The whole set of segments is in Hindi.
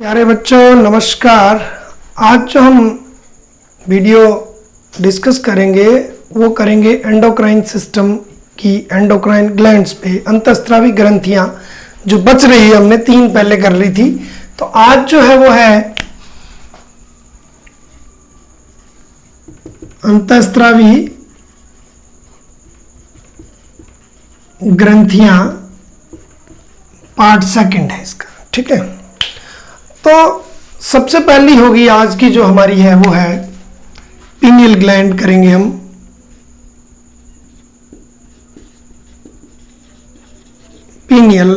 प्यारे बच्चों नमस्कार। आज जो हम वीडियो डिस्कस करेंगे वो करेंगे एंडोक्राइन सिस्टम की एंडोक्राइन ग्लैंड्स पे, अंतःस्रावी ग्रंथियां जो बच रही है, हमने 3 पहले कर ली थी। तो आज जो है वो है अंतःस्रावी ग्रंथियां, पार्ट 2 है इसका। ठीक है, तो सबसे पहली होगी आज की जो हमारी है वो है पीनियल ग्लैंड करेंगे हम। पीनियल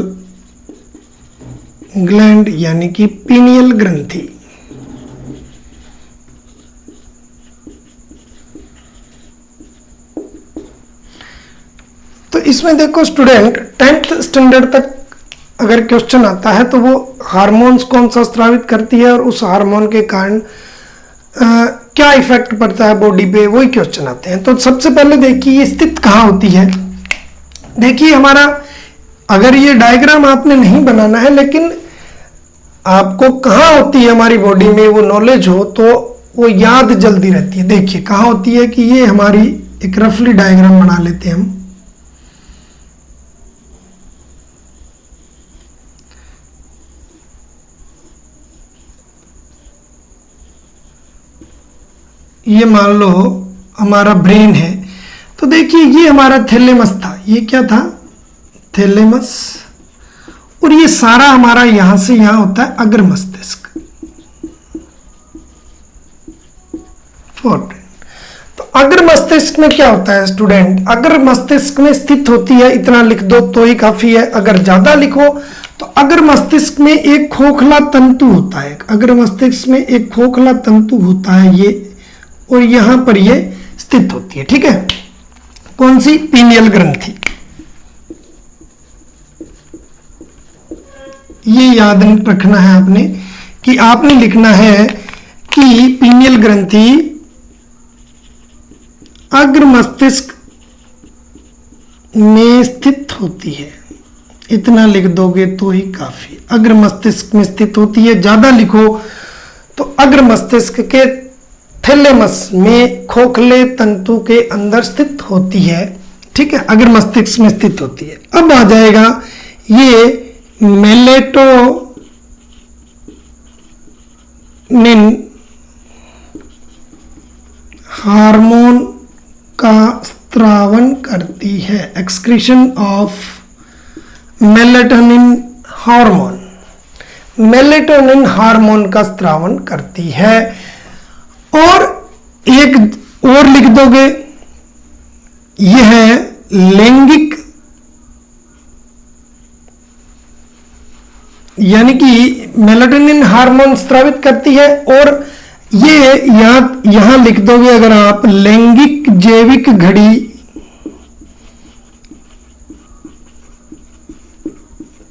ग्लैंड यानी कि पीनियल ग्रंथि। तो इसमें देखो स्टूडेंट, 10th स्टैंडर्ड तक अगर क्वेश्चन आता है तो वो हार्मोन्स कौन सा स्रावित करती है और उस हार्मोन के कारण क्या इफेक्ट पड़ता है बॉडी पे, वही क्वेश्चन आते हैं। तो सबसे पहले देखिए ये स्थित कहाँ होती है। देखिए हमारा, अगर ये डायग्राम आपने नहीं बनाना है लेकिन आपको कहाँ होती है हमारी बॉडी में वो नॉलेज हो तो वो याद जल्दी रहती है। देखिए कहाँ होती है कि ये हमारी एक रफली डायग्राम बना लेते हैं हम। ये मान लो हमारा ब्रेन है, तो देखिए ये हमारा थैलेमस था। ये क्या था? थैलेमस। और ये सारा हमारा यहां से यहां होता है अग्र मस्तिष्क। तो अग्र मस्तिष्क में क्या होता है स्टूडेंट? अग्र मस्तिष्क में स्थित होती है, इतना लिख दो तो ही काफी है। अगर ज्यादा लिखो तो अग्र मस्तिष्क में एक खोखला तंतु होता है। अग्र मस्तिष्क में एक खोखला तंतु होता है ये, और यहां पर ये स्थित होती है। ठीक है, कौन सी? पीनियल ग्रंथि। ये याद रखना है आपने कि आपने लिखना है कि पीनियल ग्रंथि अग्र मस्तिष्क में स्थित होती है। इतना लिख दोगे तो ही काफी। अग्र मस्तिष्क में स्थित होती है। ज्यादा लिखो तो अग्र मस्तिष्क के थैलेमस में खोखले तंतु के अंदर स्थित होती है। ठीक है, अग्र मस्तिष्क में स्थित होती है। अब आ जाएगा ये मेलेटोनिन हार्मोन का स्रावन करती है। Excretion of melatonin hormone. Melatonin hormone का स्रावन करती है। और एक और लिख दोगे, यह है लैंगिक, यानी कि मेलेटोनिन हार्मोन स्रावित करती है। और ये यहां लिख दोगे अगर आप, लैंगिक जैविक घड़ी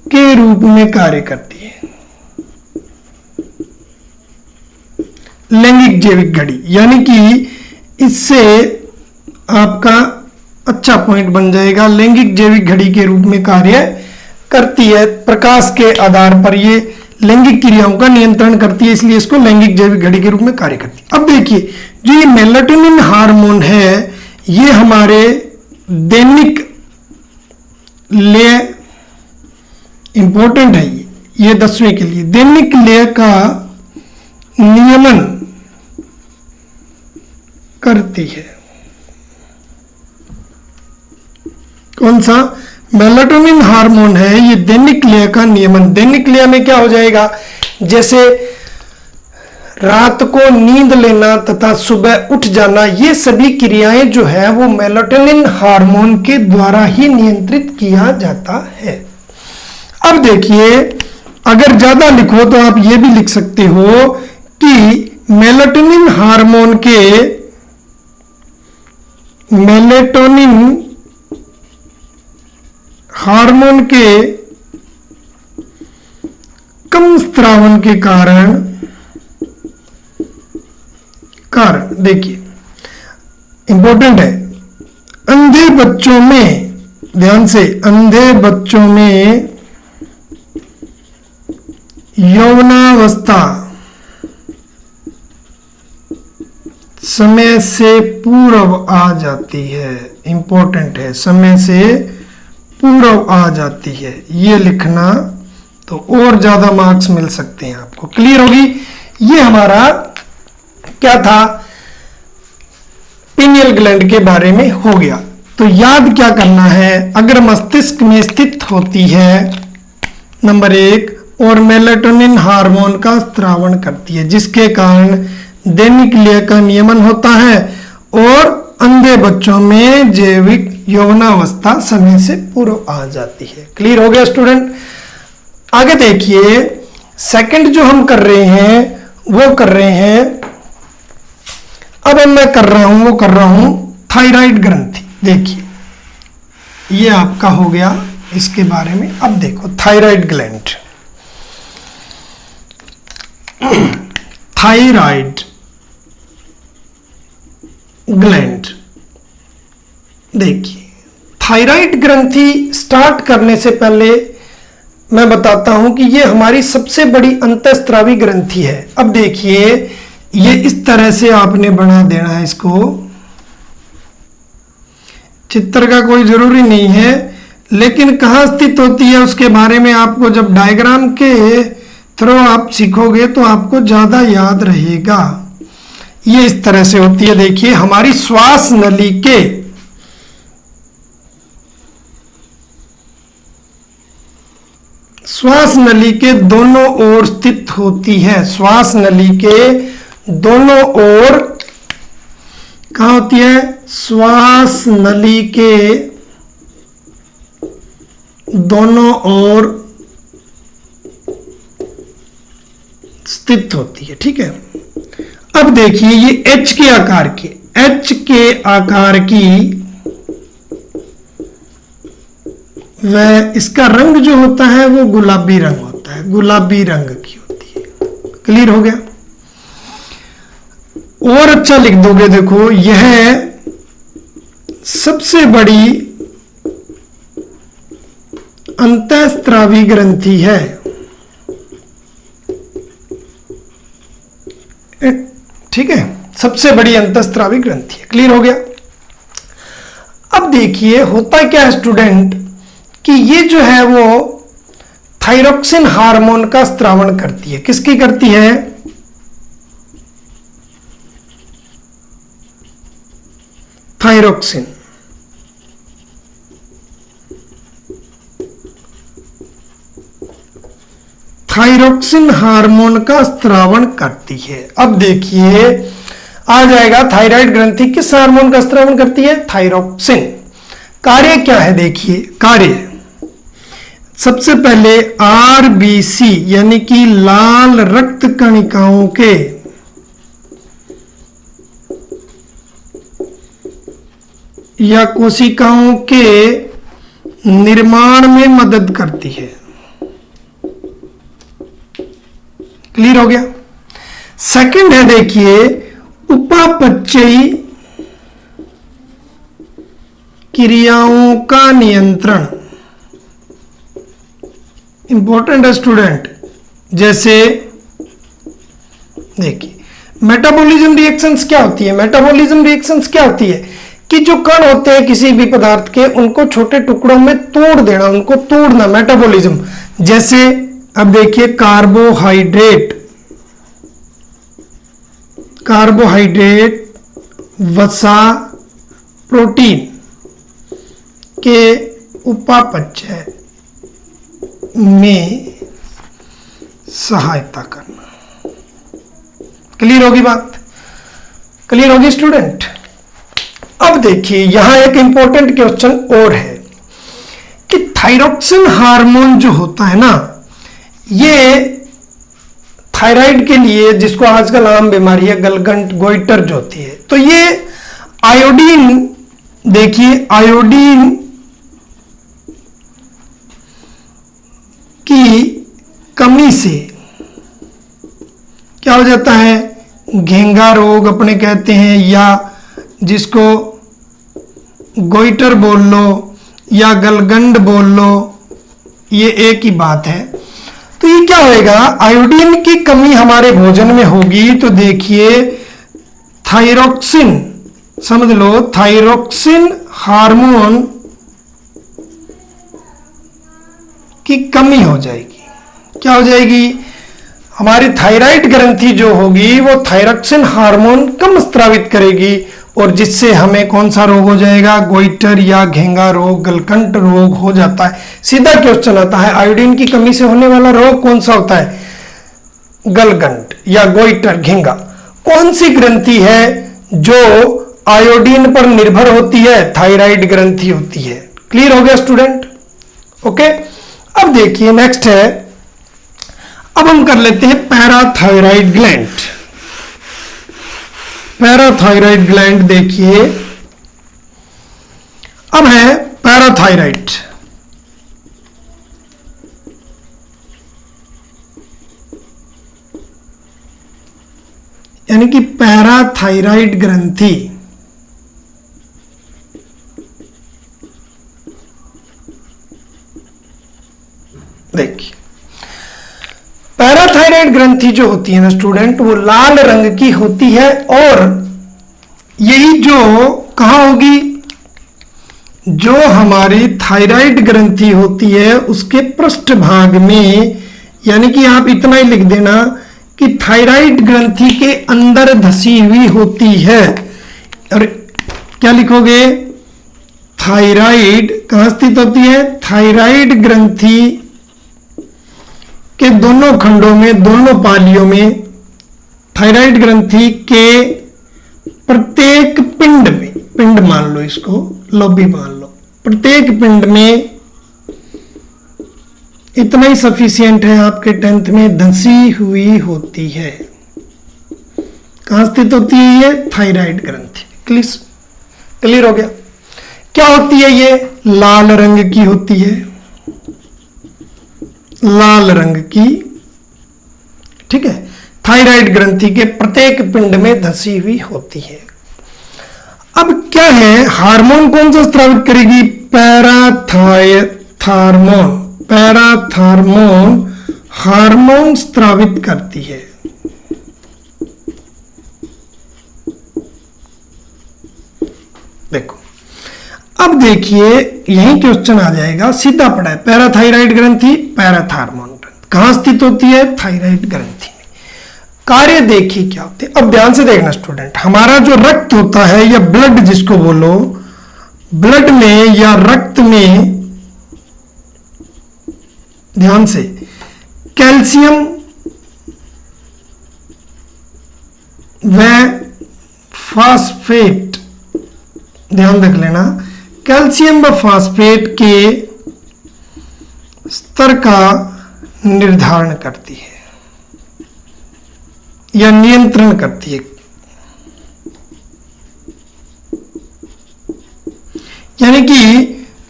के रूप में कार्य करती है। लैंगिक जैविक घड़ी, यानी कि इससे आपका अच्छा पॉइंट बन जाएगा। लैंगिक जैविक घड़ी के रूप में कार्य करती है। प्रकाश के आधार पर ये लैंगिक क्रियाओं का नियंत्रण करती है, इसलिए इसको लैंगिक जैविक घड़ी के रूप में कार्य करती है। अब देखिए जो ये मेलेटोनिन हार्मोन है, ये हमारे दैनिक लिए इंपॉर्टेंट है। ये 10वीं के लिए दैनिक लय का नियमन करती है। कौन सा? मेलेटोनिन हार्मोन है, ये दैनिक लय का नियमन। दैनिक लय में क्या हो जाएगा? जैसे रात को नींद लेना तथा सुबह उठ जाना, ये सभी क्रियाएं जो है वो मेलेटोनिन हार्मोन के द्वारा ही नियंत्रित किया जाता है। अब देखिए अगर ज्यादा लिखो तो आप ये भी लिख सकते हो कि मेलेटोनिन हार्मोन के कम स्रावन के कारण देखिए इंपॉर्टेंट है, अंधे बच्चों में, ध्यान से, अंधे बच्चों में यौवनावस्था समय से पूर्व आ जाती है, इंपॉर्टेंट है, समय से पूर्व आ जाती है, ये लिखना तो और ज्यादा मार्क्स मिल सकते हैं आपको। क्लियर होगी? ये हमारा क्या था, पिनियल ग्लैंड के बारे में हो गया। तो याद क्या करना है, अगर मस्तिष्क में स्थित होती है नंबर 1 और मेलाटोनिन हार्मोन का स्रावण करती है, जिसके कारण दैनिक क्रिया का नियमन होता है और अंधे बच्चों में जैविक यौवनावस्था समय से पूर्व आ जाती है। क्लियर हो गया स्टूडेंट? आगे देखिए, सेकंड जो हम कर रहे हैं वो कर रहे हैं, अब मैं कर रहा हूं वो कर रहा हूं थायराइड ग्रंथि। देखिए ये आपका हो गया इसके बारे में। अब देखो थायराइड ग्लैंड, थायराइड ग्लैंड, देखिए थायराइड ग्रंथि स्टार्ट करने से पहले मैं बताता हूं कि ये हमारी सबसे बड़ी अंतःस्रावी ग्रंथि है। अब देखिए ये इस तरह से आपने बना देना है इसको, चित्र का कोई जरूरी नहीं है, लेकिन कहां स्थित होती है उसके बारे में आपको जब डायग्राम के थ्रू आप सीखोगे तो आपको ज्यादा याद रहेगा। ये इस तरह से होती है, देखिए हमारी श्वास नली के दोनों ओर स्थित होती है। श्वास नली के दोनों ओर कहां होती है? श्वास नली के दोनों ओर स्थित होती है, ठीक है। अब देखिए ये एच के आकार की वह इसका रंग जो होता है वो गुलाबी रंग होता है, गुलाबी रंग की होती है। क्लियर हो गया? और अच्छा लिख दोगे, देखो यह सबसे बड़ी अंतःस्रावी ग्रंथि है, ठीक है, सबसे बड़ी अंतःस्रावी ग्रंथि है। क्लियर हो गया? अब देखिए होता क्या है स्टूडेंट कि ये जो है वो थायरोक्सिन हार्मोन का स्रावण करती है। किसकी करती है? थायरोक्सिन। थायरोक्सिन हार्मोन का स्रावण करती है। अब देखिए आ जाएगा थायराइड ग्रंथि किस हार्मोन का स्रावण करती है? थायरोक्सिन। कार्य क्या है? देखिए कार्य सबसे पहले आरबीसी यानी कि लाल रक्त कणिकाओं के या कोशिकाओं के निर्माण में मदद करती है। क्लियर हो गया? सेकंड है देखिए उपापचयी क्रियाओं का नियंत्रण। इंपॉर्टेंट है स्टूडेंट। जैसे देखिए मेटाबॉलिज्म रिएक्शंस क्या होती है? मेटाबॉलिज्म रिएक्शंस क्या होती है कि जो कण होते हैं किसी भी पदार्थ के उनको छोटे टुकड़ों में तोड़ देना, उनको तोड़ना, मेटाबॉलिज्म। जैसे अब देखिए कार्बोहाइड्रेट, वसा, प्रोटीन के उपापचय में सहायता करना। क्लियर होगी बात? क्लियर होगी स्टूडेंट? अब देखिए यहां एक इंपॉर्टेंट क्वेश्चन और है कि थायरोक्सिन हार्मोन जो होता है ना, ये थायराइड के लिए, जिसको आजकल आम बीमारी है गलगंट गोइटर जो होती है, तो ये आयोडीन, देखिए आयोडीन की कमी से क्या हो जाता है? घेंगा रोग अपने कहते हैं, या जिसको गोइटर बोल लो या गलगंड बोल लो, ये एक ही बात है। तो ये क्या होएगा, आयोडीन की कमी हमारे भोजन में होगी तो देखिए थायरोक्सिन, समझ लो थायरोक्सिन हार्मोन की कमी हो जाएगी। क्या हो जाएगी, हमारी थायराइड ग्रंथि जो होगी वो थायरोक्सिन हार्मोन कम स्रावित करेगी और जिससे हमें कौन सा रोग हो जाएगा, गोइटर या घेंगा रोग, गलकंट रोग हो जाता है। सीधा क्वेश्चन आता है, आयोडीन की कमी से होने वाला रोग कौन सा होता है, गलकंट या गोइटर, घेंगा। कौन सी ग्रंथि है जो आयोडीन पर निर्भर होती है, थायराइड ग्रंथि होती है। क्लियर हो गया स्टूडेंट, ओके। अब देखिए नेक्स्ट है, अब हम कर लेते हैं पैराथायराइड ग्लैंड। पैराथायराइड ग्लैंड देखिए, अब है पैराथायराइड। यानी कि पैराथायराइड ग्रंथि देखिए, पैराथायराइड ग्रंथि जो होती है ना स्टूडेंट, वो लाल रंग की होती है और यही जो कहां होगी, जो हमारी थायराइड ग्रंथि होती है उसके पृष्ठभाग में, यानी कि आप इतना ही लिख देना कि थायराइड ग्रंथि के अंदर धसी हुई होती है। और क्या लिखोगे, थायराइड कहां स्थित होती है, थायराइड ग्रंथि के दोनों खंडों में, दोनों पालियों में, थायराइड ग्रंथि के प्रत्येक पिंड में, पिंड मान लो इसको, लोबी मान लो, प्रत्येक पिंड में, इतना ही सफिशियंट है आपके 10th में, धंसी हुई होती है। कहां स्थित होती है ये, थायराइड ग्रंथि। क्लियर हो गया। क्या होती है ये, लाल रंग की होती है, लाल रंग की, ठीक है। थायराइड ग्रंथि के प्रत्येक पिंड में धसी हुई होती है। अब क्या है, हार्मोन कौन सा स्रावित करेगी, पैराथार्मोन, पैराथार्मोन हार्मोन स्रावित करती है। देखो अब देखिए यही क्वेश्चन आ जाएगा, सीधा पड़ा है, पैराथायराइड ग्रंथि, पैराथार्मोन कहां स्थित होती है, थायराइड ग्रंथि में। कार्य देखिए क्या होते हैं। अब ध्यान से देखना स्टूडेंट, हमारा जो रक्त होता है या ब्लड जिसको बोलो, ब्लड में या रक्त में, ध्यान से, कैल्शियम व फास्फेट, ध्यान रख लेना, कैल्शियम व फास्फेट के स्तर का निर्धारण करती है या नियंत्रण करती है। यानी कि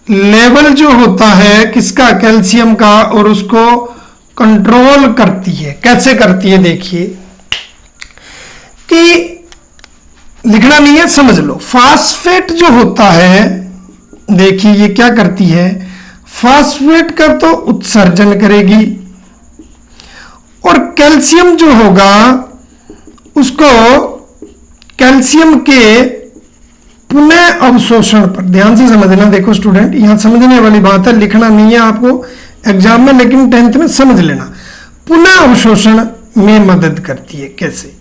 लेवल जो होता है किसका, कैल्शियम का, और उसको कंट्रोल करती है। कैसे करती है, देखिए कि लिखना नहीं है, समझ लो। फास्फेट जो होता है, देखिए ये क्या करती है, फास्फेट का तो उत्सर्जन करेगी और कैल्शियम जो होगा उसको कैल्शियम के पुनः अवशोषण पर, ध्यान से समझना। देखो स्टूडेंट, यहां समझने वाली बात है, लिखना नहीं है आपको एग्जाम में, लेकिन 10th में समझ लेना। पुनः अवशोषण में मदद करती है। कैसे,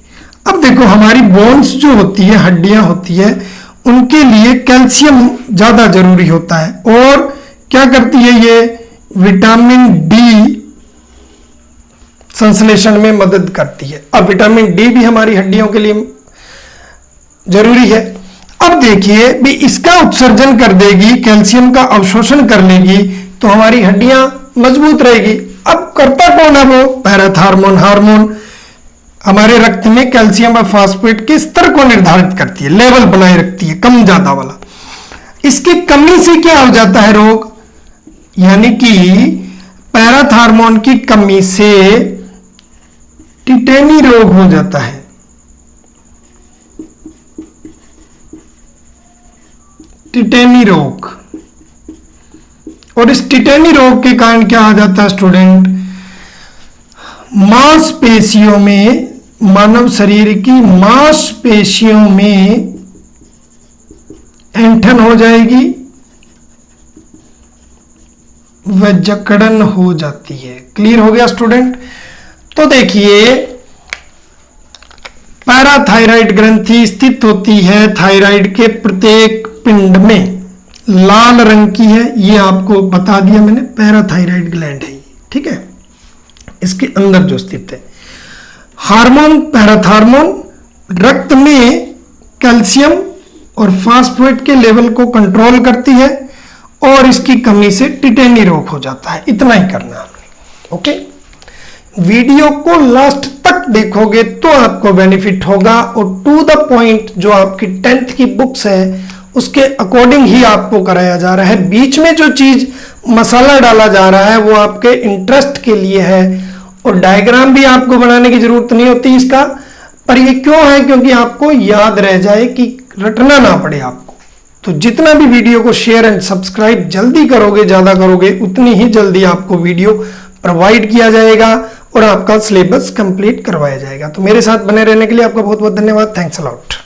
अब देखो हमारी बोन्स जो होती है, हड्डियां होती है, उनके लिए कैल्शियम ज्यादा जरूरी होता है और क्या करती है ये, विटामिन डी संश्लेषण में मदद करती है। अब विटामिन डी भी हमारी हड्डियों के लिए जरूरी है। अब देखिए भी इसका उत्सर्जन कर देगी, कैल्शियम का अवशोषण कर लेगी तो हमारी हड्डियां मजबूत रहेगी। अब करता कौन है वो, पैराथार्मोन हार्मोन हमारे रक्त में कैल्शियम और फास्फेट के स्तर को निर्धारित करती है, लेवल बनाए रखती है, कम ज्यादा वाला। इसकी कमी से क्या हो जाता है रोग, यानी कि पैराथार्मोन की कमी से टिटेनी रोग हो जाता है। टिटेनी रोग, और इस टिटेनी रोग के कारण क्या आ जाता है स्टूडेंट, मांसपेशियों में, मानव शरीर की मांसपेशियों में ऐंठन हो जाएगी, वह जकड़न हो जाती है। क्लियर हो गया स्टूडेंट? तो देखिए, पैराथायराइड ग्रंथि स्थित होती है थायराइड के प्रत्येक पिंड में, लाल रंग की है, ये आपको बता दिया मैंने, पैराथायराइड ग्लैंड है, ठीक है, इसके अंदर जो स्थित है। हार्मोन, पैराथार्मोन रक्त में कैल्शियम और फास्फेट के लेवल को कंट्रोल करती है और इसकी कमी से टिटेनी रोग हो जाता है। इतना ही करना है हमने। ओके, वीडियो को लास्ट तक देखोगे तो आपको बेनिफिट होगा, और टू द पॉइंट जो आपकी 10th की बुक्स है उसके अकॉर्डिंग ही आपको कराया जा रहा है। बीच में जो चीज मसाला डाला जा रहा है वो आपके इंटरेस्ट के लिए है, और डायग्राम भी आपको बनाने की जरूरत नहीं होती इसका, पर ये क्यों है? क्योंकि आपको याद रह जाए, कि रटना ना पड़े आपको। तो जितना भी वीडियो को शेयर एंड सब्सक्राइब जल्दी करोगे, ज्यादा करोगे, उतनी ही जल्दी आपको वीडियो प्रोवाइड किया जाएगा और आपका सिलेबस कंप्लीट करवाया जाएगा। तो मेरे साथ बने रहने के लिए आपका बहुत बहुत धन्यवाद। Thanks a lot.